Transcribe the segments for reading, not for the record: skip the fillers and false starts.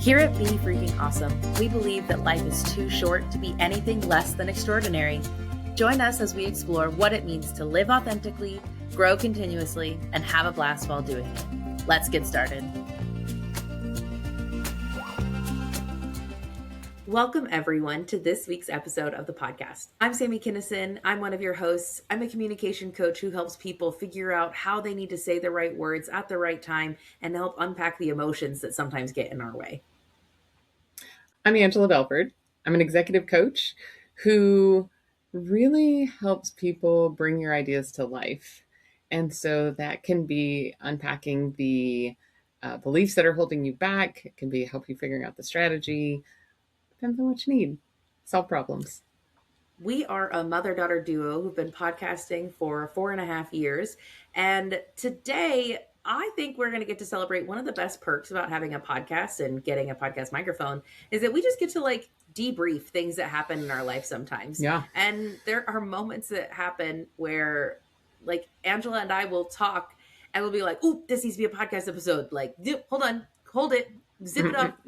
Here at Be Freaking Awesome, we believe that life is too short to be anything less than extraordinary. Join us as we explore what it means to live authentically, grow continuously, and have a blast while doing it. Let's get started. Welcome, everyone, to this week's episode of the podcast. I'm Sami Kinnison. I'm one of your hosts. I'm a communication coach who helps people figure out how they need to say the right words at the right time and help unpack the emotions that sometimes get in our way. I'm Angela Belford. I'm an executive coach who really helps people bring your ideas to life. And so that can be unpacking the beliefs that are holding you back. It can be help you figuring out the strategy. Depends on what you need. Solve problems. We are a mother-daughter duo who've been podcasting for 4.5 years. And today, I think we're going to get to celebrate one of the best perks about having a podcast and getting a podcast microphone is that we just get to debrief things that happen in our life sometimes. Yeah. And there are moments that happen where Angela and I will talk and we'll be like, "Ooh, this needs to be a podcast episode." Hold it, zip it up,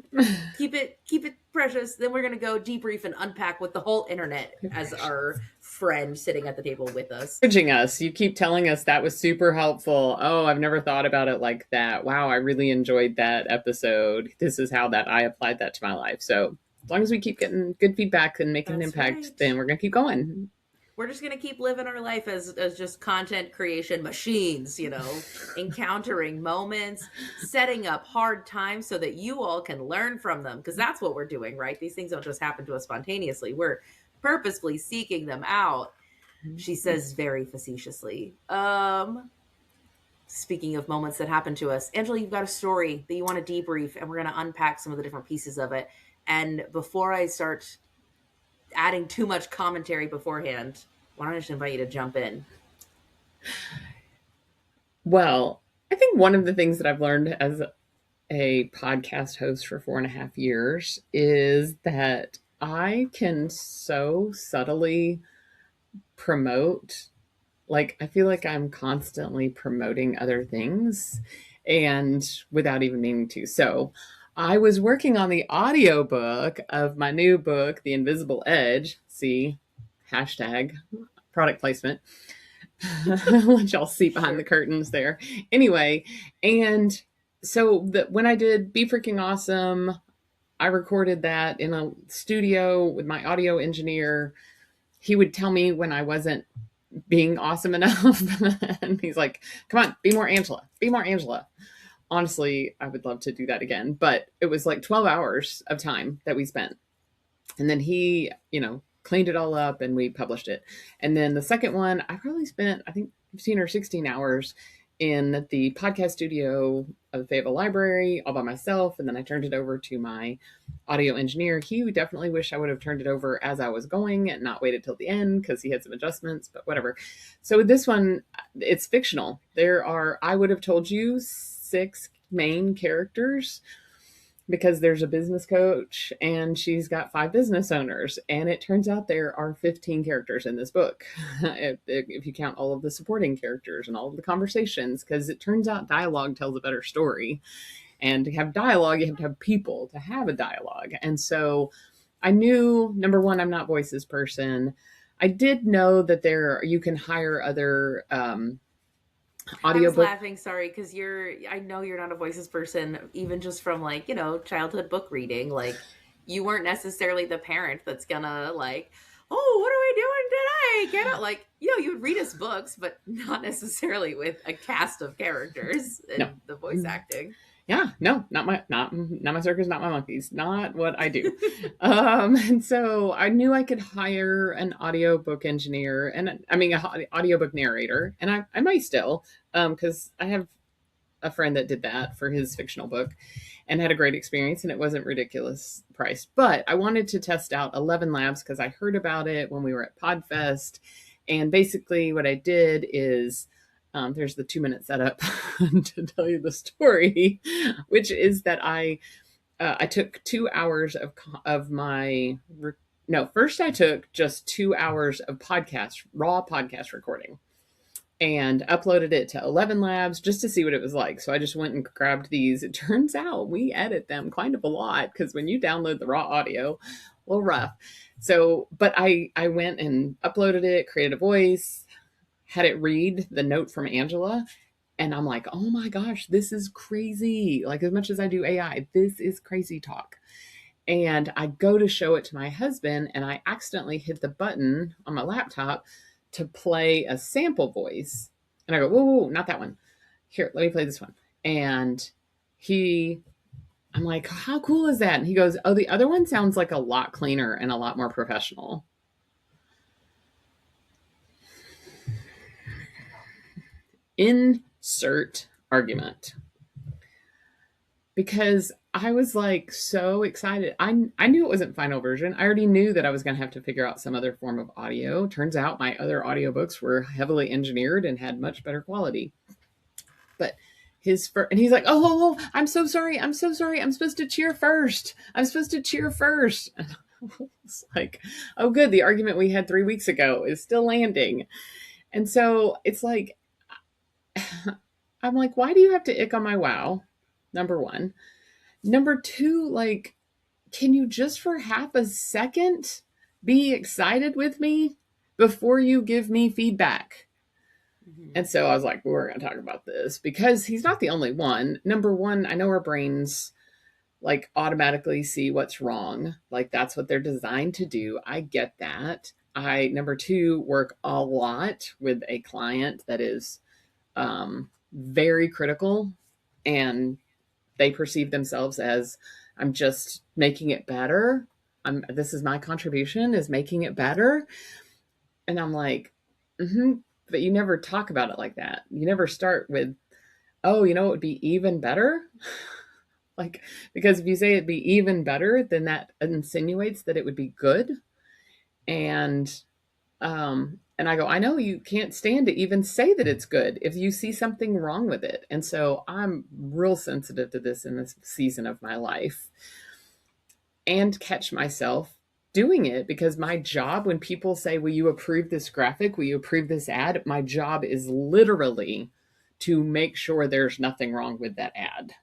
keep it precious. Then we're going to go debrief and unpack with the whole internet as our friend sitting at the table with us. Encouraging us. You keep telling us that was super helpful. Oh, I've never thought about it like that. Wow, I really enjoyed that episode. This is how I applied that to my life. So as long as we keep getting good feedback and making an impact, then we're going to keep going. We're just going to keep living our life as just content creation machines, encountering moments, setting up hard times so that you all can learn from them. Because that's what we're doing, right? These things don't just happen to us spontaneously. We're purposefully seeking them out. She says very facetiously. Speaking of moments that happen to us, Angela, you've got a story that you want to debrief, and we're going to unpack some of the different pieces of it. And before I start adding too much commentary beforehand, why don't I just invite you to jump in? Well, I think one of the things that I've learned as a podcast host for 4.5 years is that I can so subtly promote, I feel like I'm constantly promoting other things and without even meaning to. So I was working on the audiobook of my new book, The Invisible Edge. See, hashtag product placement. Let y'all see behind the curtains there. Anyway, and so when I did Be Freaking Awesome, I recorded that in a studio with my audio engineer. He would tell me when I wasn't being awesome enough. And he's like, "Come on, be more Angela, be more Angela." Honestly, I would love to do that again, but it was 12 hours of time that we spent. And then he, cleaned it all up and we published it. And then the second one, I probably spent, 15 or 16 hours in the podcast studio of the Fayetteville Library all by myself. And then I turned it over to my audio engineer. He would definitely wish I would have turned it over as I was going and not waited till the end because he had some adjustments, but whatever. So with this one, it's fictional. I would have told you 6 main characters because there's a business coach and she's got 5 business owners. And it turns out there are 15 characters in this book, if you count all of the supporting characters and all of the conversations, because it turns out dialogue tells a better story. And to have dialogue, you have to have people to have a dialogue. And so I knew, number one, I'm not voices person. I did know that you can hire other audiobook. I was laughing, sorry, because I know you're not a voices person, even just from childhood book reading. You weren't necessarily the parent that's gonna "Oh, what are we doing today? Get out!" You would read us books, but not necessarily with a cast of characters and the voice acting. Yeah, no, not my circus, not my monkeys, not what I do. And so I knew I could hire an audiobook engineer and an audiobook narrator, and I might still, because I have a friend that did that for his fictional book and had a great experience, and it wasn't ridiculous priced. But I wanted to test out 11 Labs because I heard about it when we were at Podfest, and basically what I did is there's the 2-minute setup to tell you the story, which is that I took 2 hours of my first I took just 2 hours of raw podcast recording. and uploaded it to 11 Labs just to see what it was like. So I just went and grabbed these. It turns out we edit them kind of a lot because when you download the raw audio, a little rough. So, but I went and uploaded it, created a voice, had it read the note from Angela. And I'm like, oh my gosh, this is crazy. Like, as much as I do AI, this is crazy talk. And I go to show it to my husband, and I accidentally hit the button on my laptop to play a sample voice. And I go, whoa, whoa, not that one. Here, let me play this one. And I'm like, how cool is that? And he goes, oh, the other one sounds like a lot cleaner and a lot more professional. Insert argument. Because I was like so excited. I knew it wasn't final version. I already knew that I was going to have to figure out some other form of audio. Turns out my other audiobooks were heavily engineered and had much better quality. But and he's like, oh, I'm so sorry. I'm so sorry. I'm supposed to cheer first. I'm supposed to cheer first. And I was like, oh, good. The argument we had 3 weeks ago is still landing. And so it's like, I'm like, why do you have to ick on my wow? Number one. Number two, like, can you just for half a second be excited with me before you give me feedback? Mm-hmm. And so I was like, we're going to talk about this because he's not the only one. Number one, I know our brains like automatically see what's wrong. Like that's what they're designed to do. I get that. Number two, work a lot with a client that is very critical, and they perceive themselves as, I'm just making it better. This is my contribution, is making it better. And I'm like, but you never talk about it like that. You never start with, oh, you know, it would be even better. Like, because if you say it'd be even better, then that insinuates that it would be good. And I go, I know you can't stand to even say that it's good if you see something wrong with it. And so I'm real sensitive to this in this season of my life, and catch myself doing it because my job, when people say, will you approve this graphic? Will you approve this ad? My job is literally to make sure there's nothing wrong with that ad.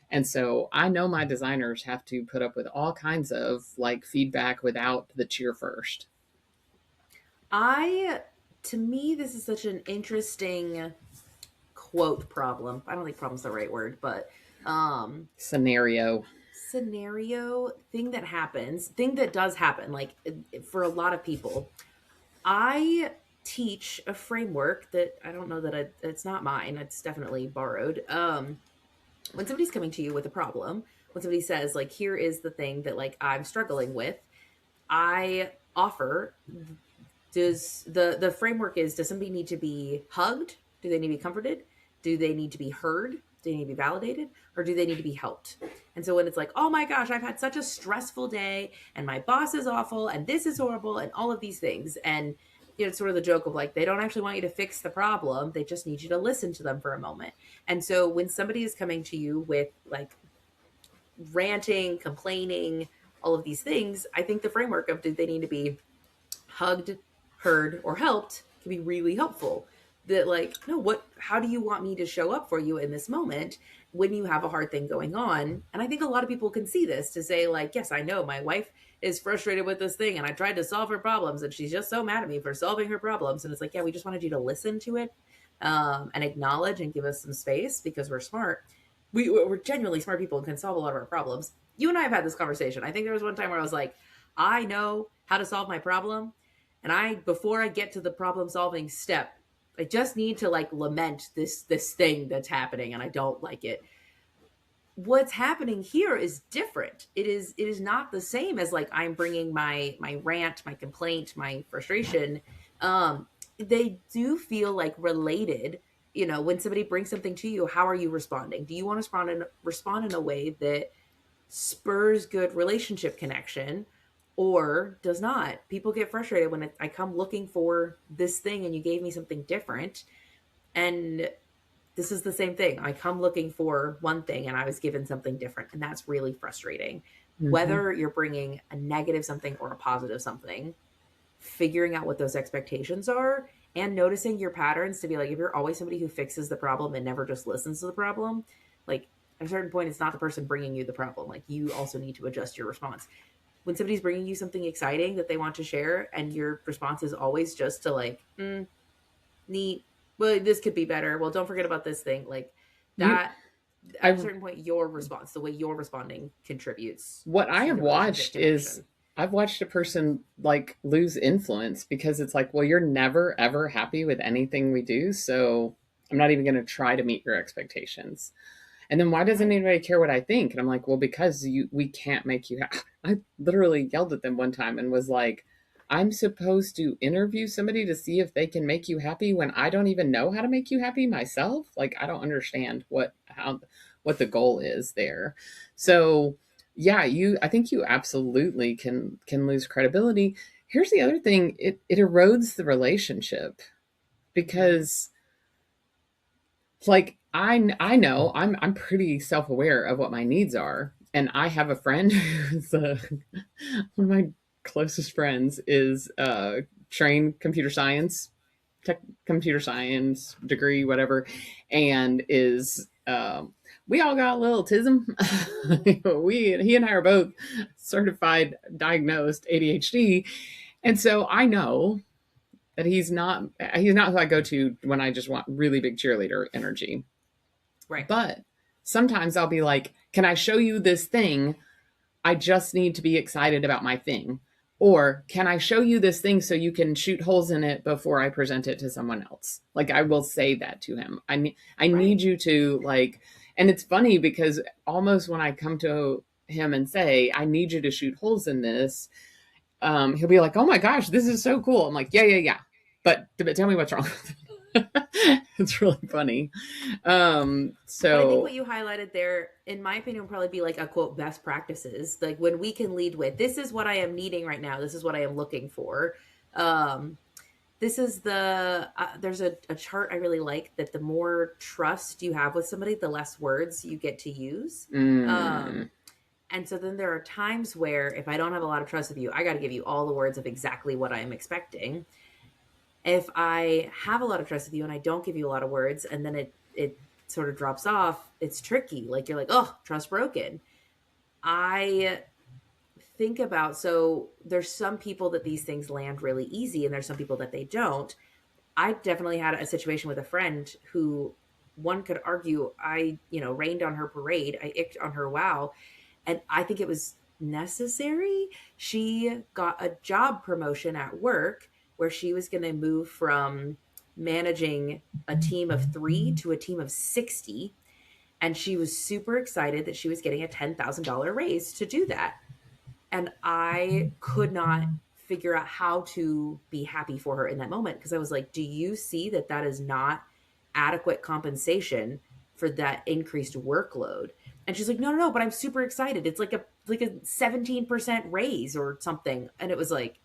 And so I know my designers have to put up with all kinds of like feedback without the cheer first. To me, this is such an interesting quote problem. I don't think problem's the right word, but scenario thing that does happen, like for a lot of people. I teach a framework that I don't know that it's not mine. It's definitely borrowed. When somebody's coming to you with a problem, when somebody says like, here is the thing that like I'm struggling with, I offer, the framework is, does somebody need to be hugged? Do they need to be comforted? Do they need to be heard? Do they need to be validated? Or do they need to be helped? And so when it's like, oh my gosh, I've had such a stressful day and my boss is awful and this is horrible and all of these things. And you know, it's sort of the joke of like, they don't actually want you to fix the problem. They just need you to listen to them for a moment. And so when somebody is coming to you with like ranting, complaining, all of these things, I think the framework of, do they need to be hugged, heard, or helped can be really helpful. That like, no, how do you want me to show up for you in this moment when you have a hard thing going on? And I think a lot of people can see this, to say like, yes, I know my wife is frustrated with this thing and I tried to solve her problems and she's just so mad at me for solving her problems. And it's like, yeah, we just wanted you to listen to it and acknowledge and give us some space because we're smart. We're genuinely smart people and can solve a lot of our problems. You and I have had this conversation. I think there was one time where I was like, I know how to solve my problem. And before I get to the problem solving step, I just need to like lament this thing that's happening and I don't like it. What's happening here is different. It is not the same as like I'm bringing my rant, my complaint, my frustration. They do feel like related. You know, when somebody brings something to you, how are you responding? Do you want to respond in a way that spurs good relationship connection, or does not? People get frustrated when I come looking for this thing and you gave me something different. And this is the same thing. I come looking for one thing and I was given something different. And that's really frustrating. Mm-hmm. Whether you're bringing a negative something or a positive something, figuring out what those expectations are and noticing your patterns to be like, if you're always somebody who fixes the problem and never just listens to the problem, like at a certain point, it's not the person bringing you the problem. Like you also need to adjust your response. When somebody's bringing you something exciting that they want to share and your response is always just to like, neat, well, this could be better, well, don't forget about this thing, like You, that, at a I certain point, your response, the way you're responding, contributes what I to have the relationship watched is connection. I've watched a person like lose influence because it's like, well, you're never ever happy with anything we do, so I'm not even going to try to meet your expectations. And then why doesn't Right. anybody care what I think? And I'm like, well, because we can't make you I literally yelled at them one time and was like, I'm supposed to interview somebody to see if they can make you happy when I don't even know how to make you happy myself. Like, I don't understand what the goal is there. So yeah, I think you absolutely can lose credibility. Here's the other thing, it erodes the relationship Mm-hmm. because like I know I'm pretty self-aware of what my needs are, and I have a friend who's one of my closest friends is trained computer science degree, whatever, and is we all got a little tism. He and I are both certified diagnosed ADHD, and so I know that he's not who I go to when I just want really big cheerleader energy. Right. But sometimes I'll be like, "Can I show you this thing? I just need to be excited about my thing." Or can I show you this thing so you can shoot holes in it before I present it to someone else? Like I will say that to him. I Right. need you to like, and it's funny because almost when I come to him and say I need you to shoot holes in this, he'll be like, "Oh my gosh, this is so cool." I'm like, "Yeah, yeah, yeah," but tell me what's wrong with it. It's really funny. But I think So what you highlighted there, in my opinion, would probably be like a quote best practices. Like when we can lead with, this is what I am needing right now. This is what I am looking for. Um, this is there's a chart I really like that the more trust you have with somebody, the less words you get to use. mm, Um, and so then there are times where if I don't have a lot of trust with you, I got to give you all the words of exactly what I am expecting. If I have a lot of trust with you and I don't give you a lot of words and then it sort of drops off, it's tricky. Like you're like, oh, trust broken. I think about, so there's some people that these things land really easy and there's some people that they don't. I definitely had a situation with a friend who one could argue I, rained on her parade. I icked on her wow. And I think it was necessary. She got a job promotion at work where she was going to move from managing a team of 3 to a team of 60. And she was super excited that she was getting a $10,000 raise to do that. And I could not figure out how to be happy for her in that moment because I was like, do you see that that is not adequate compensation for that increased workload? And she's like, no, no, no, but I'm super excited. It's like a 17% raise or something. And it was like,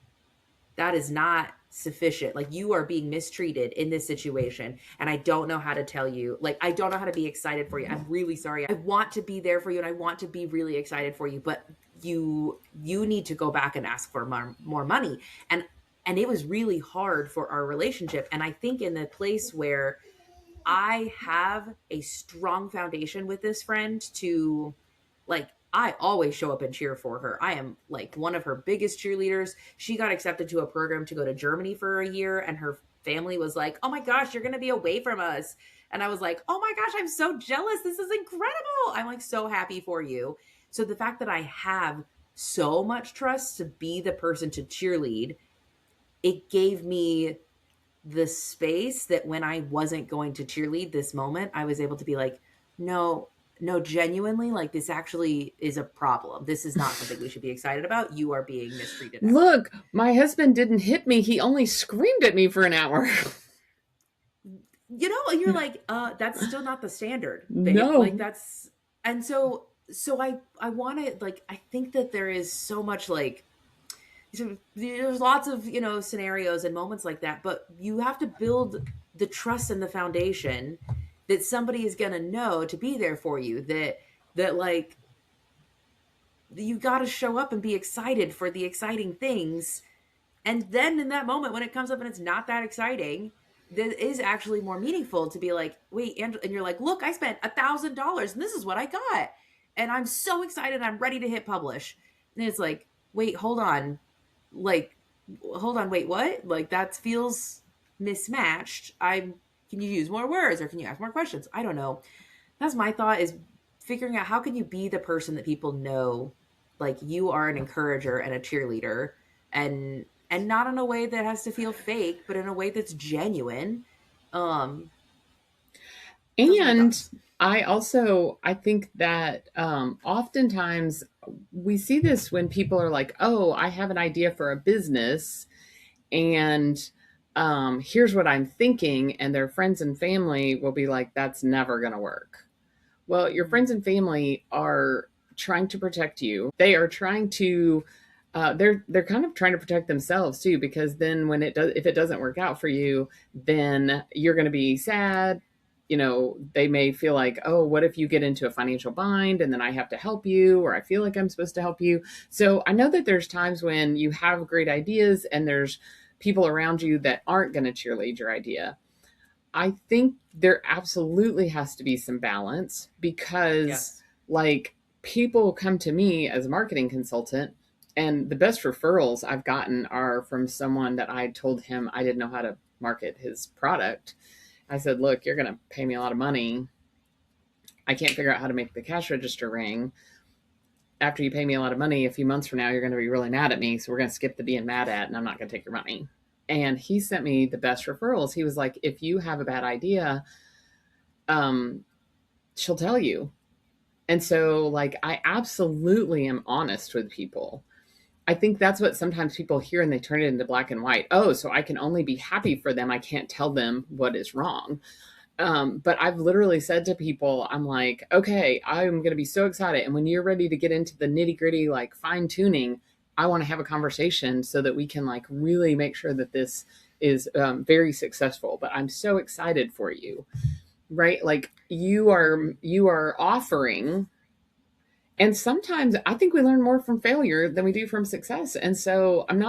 that is not sufficient. Like you are being mistreated in this situation. And I don't know how to tell you, like, I don't know how to be excited for you. I'm really sorry. I want to be there for you and I want to be really excited for you, but you need to go back and ask for more money. And it was really hard for our relationship. And I think in the place where I have a strong foundation with this friend to like I always show up and cheer for her. I am like one of her biggest cheerleaders. She got accepted to a program to go to Germany for a year and her family was like, "Oh my gosh, you're going to be away from us." And I was like, "Oh my gosh, I'm so jealous. This is incredible. I'm like so happy for you." So the fact that I have so much trust to be the person to cheerlead, it gave me the space that when I wasn't going to cheerlead this moment, I was able to be like, no, no, genuinely, like this actually is a problem. This is not something we should be excited about. You are being mistreated at work. look, my husband didn't hit me. He only screamed at me for an hour. And you're like, that's still not the standard, babe. Like No. that's and so I want to like I think that there is so much like there's lots of scenarios and moments like that, but you have to build the trust and the foundation that somebody is going to know to be there for you, that like you got to show up and be excited for the exciting things. And then in that moment when it comes up and it's not that exciting, that is actually more meaningful to be like, wait, and you're like, look, I spent $1,000 and this is what I got. And I'm so excited. I'm ready to hit publish. And it's like, wait, hold on. Like, hold on, wait, what? Like, that feels mismatched. Can you use more words or can you ask more questions? I don't know. That's my thought, is figuring out how can you be the person that people know, like you are an encourager and a cheerleader, and not in a way that has to feel fake, but in a way that's genuine. Um, those are my And thoughts. I think that oftentimes we see this when people are like, oh, I have an idea for a business and here's what I'm thinking. And their friends and family will be like, that's never going to work. Well, your Mm. friends and family are trying to protect you. They are trying to they're kind of trying to protect themselves too, because then when it does, if it doesn't work out for you, then you're going to be sad. You know, they may feel like, oh, what if you get into a financial bind and then I have to help you, or I feel like I'm supposed to help you. So I know that there's times when you have great ideas and there's people around you that aren't going to cheerlead your idea. I think there absolutely has to be some balance because, Yes. like, people come to me as a marketing consultant, and the best referrals I've gotten are from someone that I told him I didn't know how to market his product. I said, look, you're going to pay me a lot of money. I can't figure out how to make the cash register ring. After you pay me a lot of money, a few months from now, you're going to be really mad at me. So we're going to skip the being mad at, and I'm not going to take your money. And he sent me the best referrals. He was like, if you have a bad idea, um, she'll tell you. And so, like, I absolutely am honest with people. I think that's what sometimes people hear and they turn it into black and white. Oh, so I can only be happy for them. I can't tell them what is wrong. But I've literally said to people, I'm like, okay, I'm going to be so excited. And when you're ready to get into the nitty gritty, like fine tuning, I want to have a conversation so that we can like really make sure that this is very successful. But I'm so excited for you, right? Like you are offering, and sometimes I think we learn more from failure than we do from success. And so I'm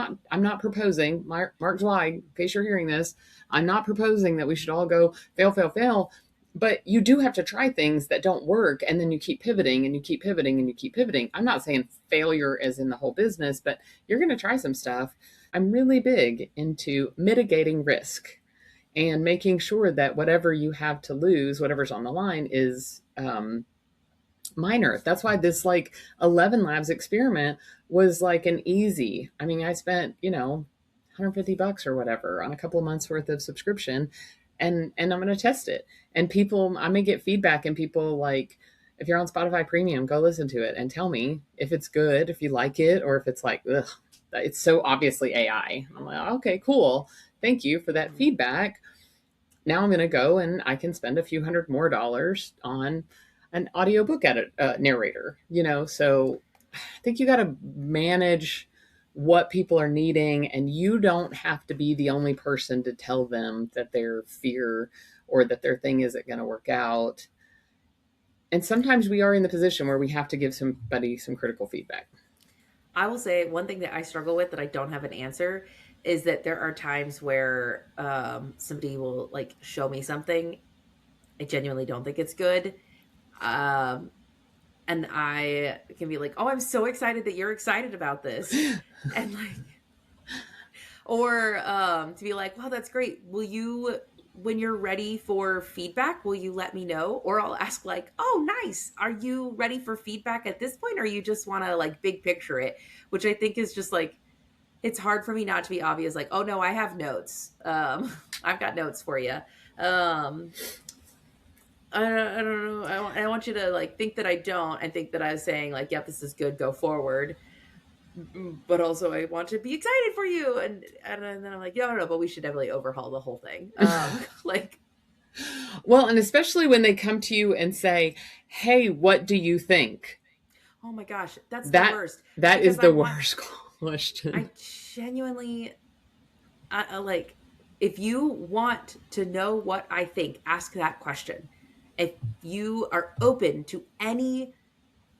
not proposing, Mark Zweig, in case you're hearing this, I'm not proposing that we should all go fail, fail, fail. But you do have to try things that don't work, and then you keep pivoting and you keep pivoting and you keep pivoting. I'm not saying failure as in the whole business, but you're going to try some stuff. I'm really big into mitigating risk and making sure that whatever you have to lose, whatever's on the line, is minor. That's why this like 11 labs experiment was like an easy. I mean, I spent, $150 or whatever on a couple of months worth of subscription, and I'm going to test it. And people, I may get feedback, and people like, if you're on Spotify Premium, go listen to it and tell me if it's good, if you like it, or if it's like, ugh, it's so obviously AI. I'm like, okay, cool. Thank you for that Mhm. feedback. Now I'm going to go and I can spend a few hundred more dollars on an audiobook edit narrator, so I think you got to manage what people are needing, and you don't have to be the only person to tell them that their fear or that their thing isn't going to work out. And sometimes we are in the position where we have to give somebody some critical feedback. I will say one thing that I struggle with that I don't have an answer is that there are times where somebody will like show me something. I genuinely don't think it's good. Um, and I can be like, "Oh, I'm so excited that you're excited about this," and like, or to be like, "Wow, that's great. Will you, when you're ready for feedback, will you let me know?" Or I'll ask like, "Oh, nice. Are you ready for feedback at this point, or you just want to like big picture it?" Which I think is just like, it's hard for me not to be obvious. Like, "Oh no, I have notes. I've got notes for you." Um, I don't know. I want you to like think that I don't, and think that I was saying like, "Yep, this is good. Go forward." But also, I want to be excited for you, and then I'm like, "No, no, no, but we should definitely overhaul the whole thing." Like, Well, and especially when they come to you and say, hey, what do you think? oh my gosh, that's the That worst that because is the worst I question. genuinely, like, if you want to know what I think, ask that question. If you are open to any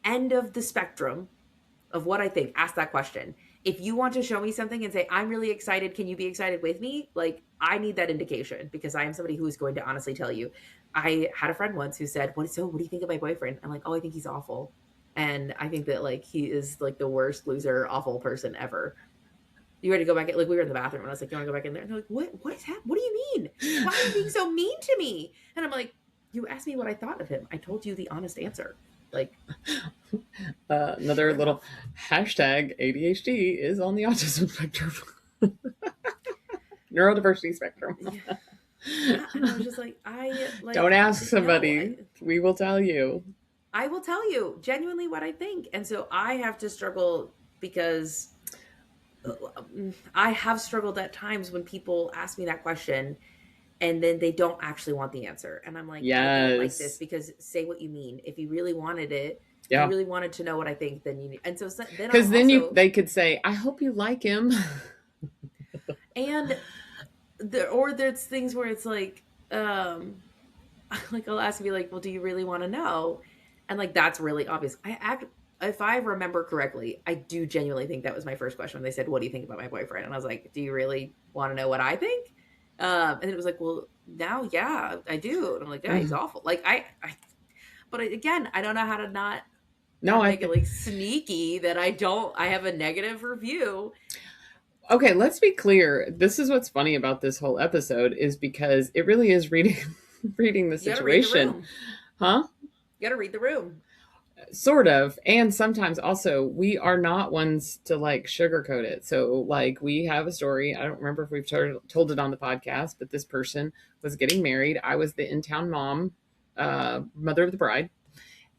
end of the spectrum of what I think, ask that question. If you want to show me something and say, I'm really excited, can you be excited with me? Like, I need that indication because I am somebody who is going to honestly tell you. I had a friend once who said, what do you think of my boyfriend? I'm like, oh, I think he's awful. And I think that like he is like the worst loser, awful person ever. You ready to go back? Like we were in the bathroom and I was like, you want to go back in there? And they're like, what is happening? What do you mean? Why are you being so mean to me? And I'm like, you asked me what I thought of him. I told you the honest answer. Like, Another little hashtag ADHD is on the autism spectrum. Neurodiversity spectrum. Yeah, and I was just like, don't ask somebody. No, we will tell you. I will tell you genuinely what I think. And so I have to struggle because I have struggled at times when people ask me that question and then they don't actually want the answer. And I'm like, yes. I don't like this because say what you mean. If you really wanted it, yeah. If you really wanted to know what I think, then you need. And so then because then also, they could say, I hope you like him. And or there's things where it's like I'll ask and be like, well, do you really want to know? And like, that's really obvious. If I remember correctly, I do genuinely think that was my first question when they said, what do you think about my boyfriend? And I was like, do you really want to know what I think? And it was like, well, now, yeah, I do. And I'm like, yeah, he's awful. Like but again, I don't know how to not make it like sneaky that I have a negative review. Okay, let's be clear. This is what's funny about this whole episode is because it really is reading the situation. Huh? You got to read the room. Sort of. And sometimes also we are not ones to like sugarcoat it. So like we have a story. I don't remember if we've told it on the podcast, but this person was getting married. I was the in-town mom, mother of the bride.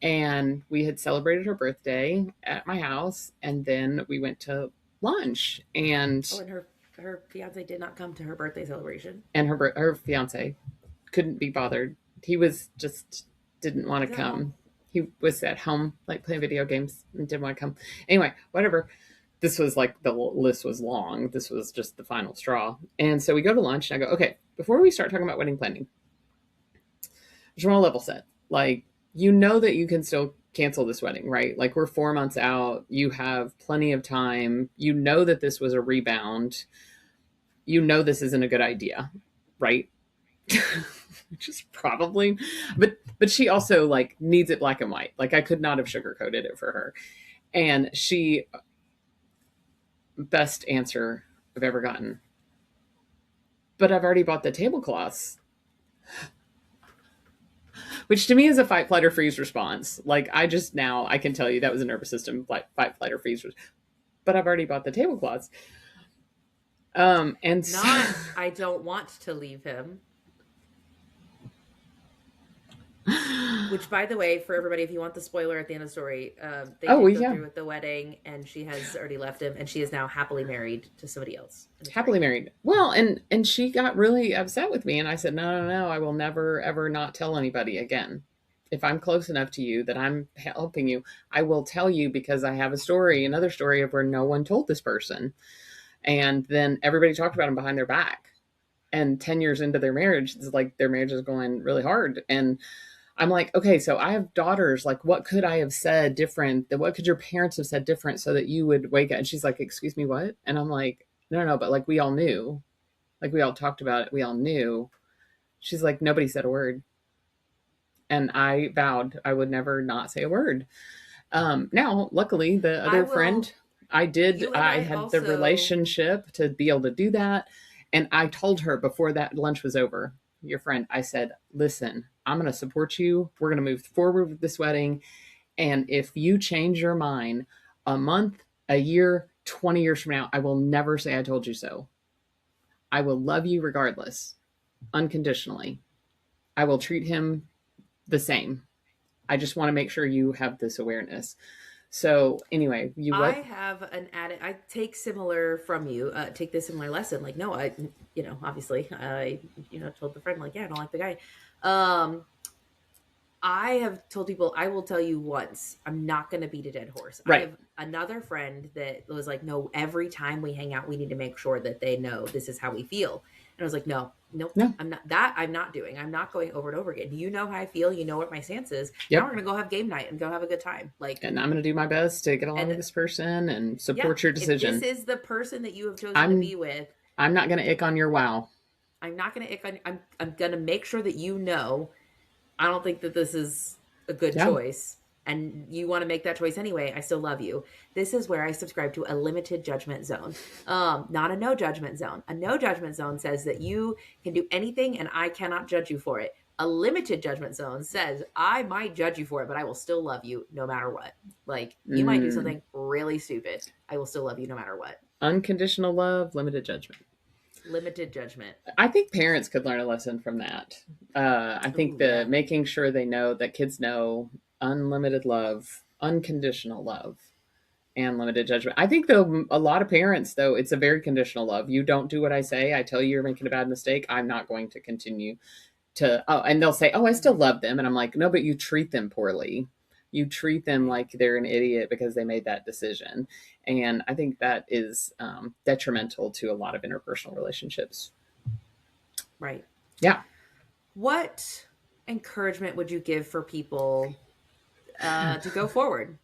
And we had celebrated her birthday at my house. And then we went to lunch. And her fiance did not come to her birthday celebration. And her fiance couldn't be bothered. He was just didn't want to come. He was at home, like playing video games and didn't want to come. Anyway, whatever. This was like the list was long. This was just the final straw. And so we go to lunch and I go, okay, before we start talking about wedding planning, I just want to level set. Like, you know that you can still cancel this wedding, right? Like we're 4 months out. You have plenty of time. You know that this was a rebound. You know this isn't a good idea, right? Which is probably, but she also like needs it black and white. Like I could not have sugarcoated it for her. And she, best answer I've ever gotten. But I've already bought the tablecloths. Which to me is a fight, flight, or freeze response. Like I can tell you that was a nervous system fight, flight, or freeze. But I've already bought the tablecloths. And not, I don't want to leave him. Which, by the way, for everybody, if you want the spoiler at the end of the story, they did go through with the wedding, and she has already left him, and she is now happily married to somebody else. Happily married. Well, and she got really upset with me, and I said, no, I will never, ever not tell anybody again. If I'm close enough to you that I'm helping you, I will tell you because I have another story of where no one told this person. And then everybody talked about him behind their back. And 10 years into their marriage, it's like their marriage is going really hard. And I'm like, okay, so I have daughters. Like, what could I have said different? What could your parents have said different so that you would wake up? And she's like, excuse me, what? And I'm like, no, but like we all knew. Like we all talked about it. We all knew. She's like, nobody said a word. And I vowed I would never not say a word. Now, luckily, the other friend, I had the relationship to be able to do that. And I told her before that lunch was over, your friend, I said, listen, I'm going to support you. We're going to move forward with this wedding. And if you change your mind a month, a year, 20 years from now, I will never say I told you so. I will love you regardless, unconditionally. I will treat him the same. I just want to make sure you have this awareness. So anyway, I have I take similar from you, take this similar lesson. Like, no, obviously I, told the friend like, yeah, I don't like the guy. I have told people, I will tell you once, I'm not going to beat a dead horse. Right. I have another friend that was like, no, every time we hang out, we need to make sure that they know this is how we feel. I was like, no, nope, No. I'm not doing. I'm not going over and over again. You know how I feel. You know what my stance is. Now Yep. we're going to go have game night and go have a good time. Like, And I'm going to do my best to get along with and this person and yeah, support your if this decision. is the person that you have chosen to I'm be with, I'm not going to ick on your wow. I'm not going to ick on, I'm going to make sure that you know, I don't think that this is a good Yeah. choice. And you want to make that choice anyway. I still love you. This is where I subscribe to a limited judgment zone, not a no judgment zone. A no judgment zone says that you can do anything and I cannot judge you for it. A limited judgment zone says I might judge you for it, but I will still love you no matter what. Like, you might do something really stupid. I will still love you no matter what. Unconditional love, limited judgment. Limited judgment. I think parents could learn a lesson from that. I think making sure they know that kids know unlimited love, unconditional love, and limited judgment. I think though a lot of parents though it's a very conditional love. You don't do what I say. I tell you you're making a bad mistake. I'm not going to continue to. Oh, and they'll say, "Oh, I still love them," and I'm like, "No, but you treat them poorly. You treat them like they're an idiot because they made that decision." And I think that is detrimental to a lot of interpersonal relationships. Right. Yeah. What encouragement would you give for people to go forward?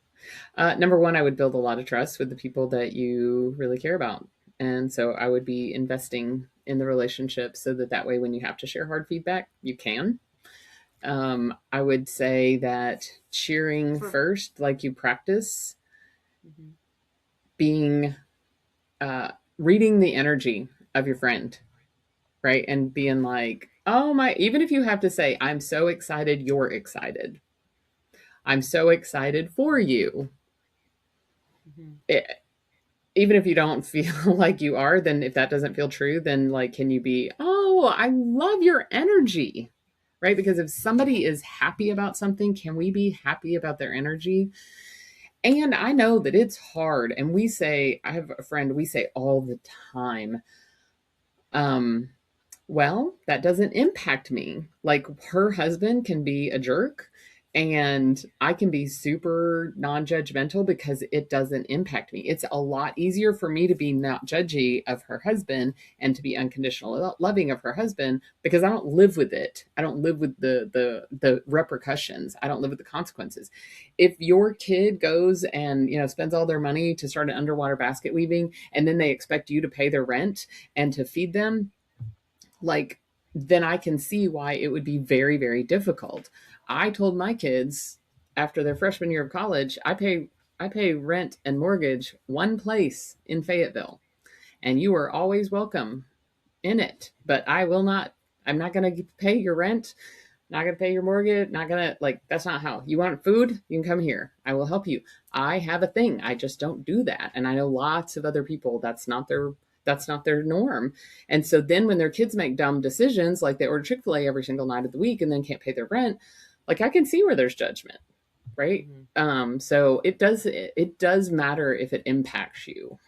Number one, I would build a lot of trust with the people that you really care about. And so I would be investing in the relationship so that way when you have to share hard feedback, you can. I would say that cheering first, like you practice, being, reading the energy of your friend, right? And being like, oh my, even if you have to say, I'm so excited, you're excited. I'm so excited for you. Even if you don't feel like you are, then if that doesn't feel true, then like, can you be, oh, I love your energy, right? Because if somebody is happy about something, can we be happy about their energy? And I know that it's hard. And I have a friend, we say all the time, well, that doesn't impact me. Like her husband can be a jerk and I can be super non-judgmental because it doesn't impact me. It's a lot easier for me to be not judgy of her husband and to be unconditional loving of her husband because I don't live with it. I don't live with the repercussions. I don't live with the consequences. If your kid goes and, spends all their money to start an underwater basket weaving and then they expect you to pay their rent and to feed them, like, then I can see why it would be very, very difficult. I told my kids after their freshman year of college, I pay rent and mortgage one place in Fayetteville, and you are always welcome in it. But I'm not going to pay your rent, not going to pay your mortgage, not going to, that's not how. You want food? You can come here. I will help you. I have a thing. I just don't do that. And I know lots of other people, that's not their norm. And so then when their kids make dumb decisions, like they order Chick-fil-A every single night of the week and then can't pay their rent, like I can see where there's judgment, right? So it does matter if it impacts you.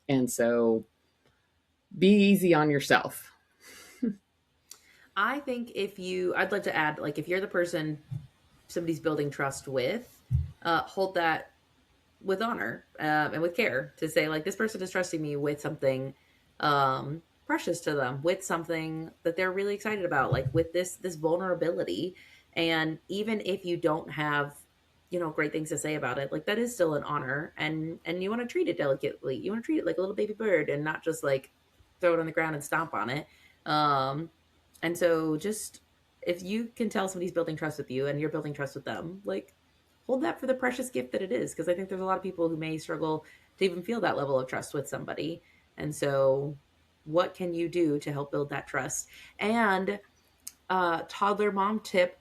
And so be easy on yourself. I think I'd like to add, like, if you're the person somebody's building trust with, hold that with honor and with care to say, like, this person is trusting me with something precious to them, with something that they're really excited about, like with this vulnerability. And even if you don't have great things to say about it, like that is still an honor, and you want to treat it delicately. You want to treat it like a little baby bird and not just like throw it on the ground and stomp on it. And so just if you can tell somebody's building trust with you and you're building trust with them, like hold that for the precious gift that it is. Because I think there's a lot of people who may struggle to even feel that level of trust with somebody. And so what can you do to help build that trust? And toddler mom tip,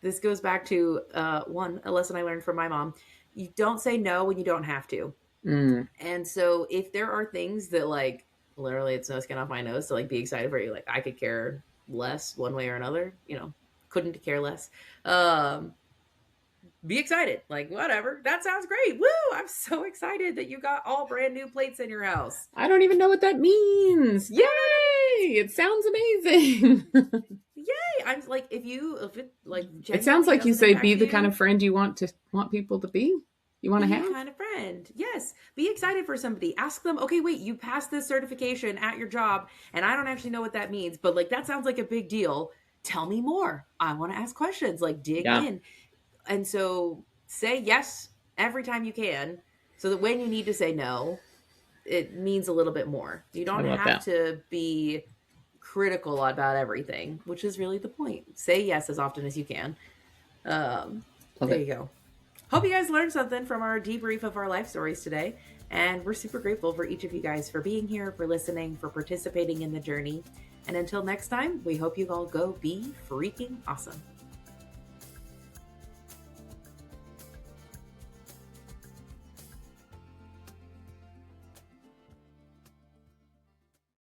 this goes back to a lesson I learned from my mom. You don't say no when you don't have to. And so if there are things that, like, literally it's no skin off my nose to like be excited for you, like I could care less one way or another, couldn't care less. Be excited, like whatever, that sounds great. Woo, I'm so excited that you got all brand new plates in your house. I don't even know what that means. Yay, it sounds amazing. Yay. I'm like, if it like it sounds like you say be the kind of friend you want people to be. you want to Be have. a kind of friend. Yes. Be excited for somebody. Ask them, okay, wait, you passed this certification at your job, and I don't actually know what that means, but like that sounds like a big deal. Tell me more. I want to ask questions, like dig Yeah, in. And so say yes every time you can, so that when you need to say no, it means a little bit more. You I don't love have that. to be critical about everything, which is really the point. Say yes as often as you can. Um, Love there it. you go. Hope you guys learned something from our debrief of our life stories today. And we're super grateful for each of you guys for being here, for listening, for participating in the journey. And until next time, we hope you all go be freaking awesome.